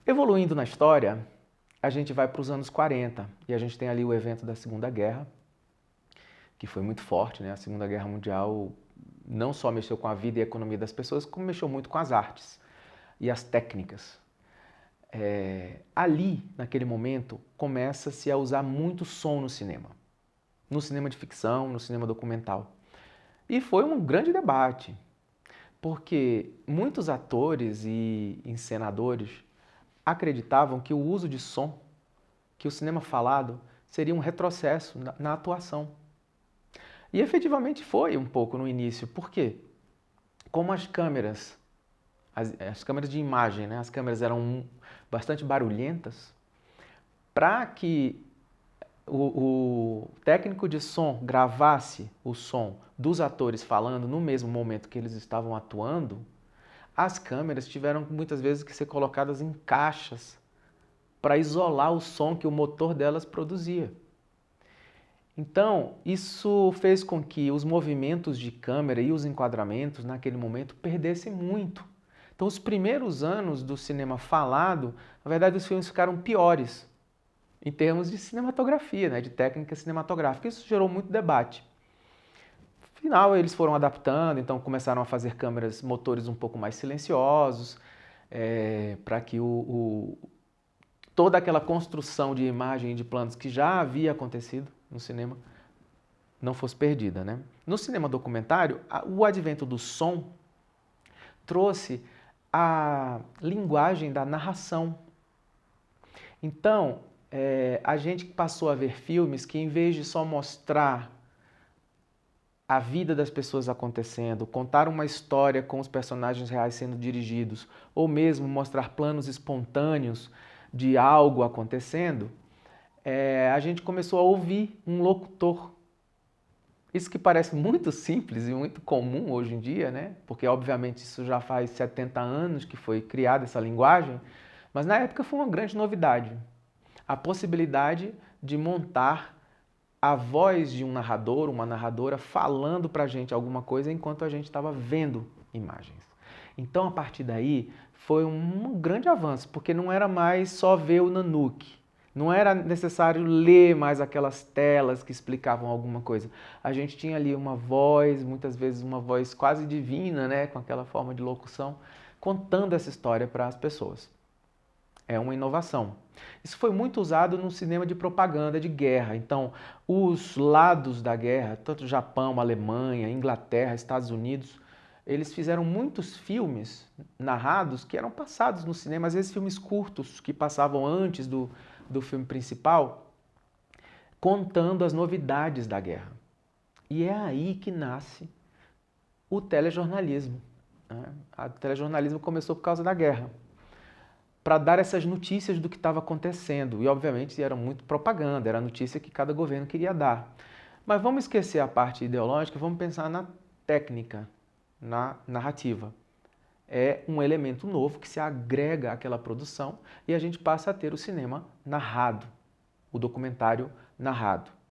Evoluindo na história, a gente vai para os anos 40 e a gente tem ali o evento da Segunda Guerra, que foi muito forte, né? A Segunda Guerra Mundial não só mexeu com a vida e a economia das pessoas, como mexeu muito com as artes e as técnicas. Ali, naquele momento, começa-se a usar muito som no cinema de ficção, no cinema documental. E foi um grande debate, porque muitos atores e encenadores acreditavam que o uso de som, que o cinema falado, seria um retrocesso na atuação. E efetivamente foi um pouco no início. Por quê? Como as câmeras de imagem, né? As câmeras eram bastante barulhentas, para que o técnico de som gravasse o som dos atores falando no mesmo momento que eles estavam atuando, as câmeras tiveram muitas vezes que ser colocadas em caixas para isolar o som que o motor delas produzia. Então, isso fez com que os movimentos de câmera e os enquadramentos naquele momento perdessem muito. Então, os primeiros anos do cinema falado, na verdade, os filmes ficaram piores em termos de cinematografia, né, de técnica cinematográfica. Isso gerou muito debate. No final, eles foram adaptando, então começaram a fazer motores um pouco mais silenciosos, para que toda aquela construção de imagem e de planos que já havia acontecido no cinema não fosse perdida, né? No cinema documentário, o advento do som trouxe a linguagem da narração. Então, a gente passou a ver filmes que, em vez de só mostrar a vida das pessoas acontecendo, contar uma história com os personagens reais sendo dirigidos, ou mesmo mostrar planos espontâneos de algo acontecendo, a gente começou a ouvir um locutor. Isso que parece muito simples e muito comum hoje em dia, né? Porque obviamente isso já faz 70 anos que foi criada essa linguagem, mas na época foi uma grande novidade. A possibilidade de montar a voz de um narrador, uma narradora, falando pra gente alguma coisa enquanto a gente estava vendo imagens. Então, a partir daí, foi um grande avanço, porque não era mais só ver o Nanuque. Não era necessário ler mais aquelas telas que explicavam alguma coisa. A gente tinha ali uma voz, muitas vezes uma voz quase divina, né, com aquela forma de locução, contando essa história para as pessoas. É uma inovação. Isso foi muito usado no cinema de propaganda de guerra. Então, os lados da guerra, tanto Japão, Alemanha, Inglaterra, Estados Unidos, eles fizeram muitos filmes narrados que eram passados no cinema, às vezes filmes curtos que passavam antes do filme principal, contando as novidades da guerra. E é aí que nasce o telejornalismo. O telejornalismo começou por causa da guerra, para dar essas notícias do que estava acontecendo. E, obviamente, era muito propaganda, era a notícia que cada governo queria dar. Mas vamos esquecer a parte ideológica, vamos pensar na técnica, na narrativa. É um elemento novo que se agrega àquela produção e a gente passa a ter o cinema narrado, o documentário narrado.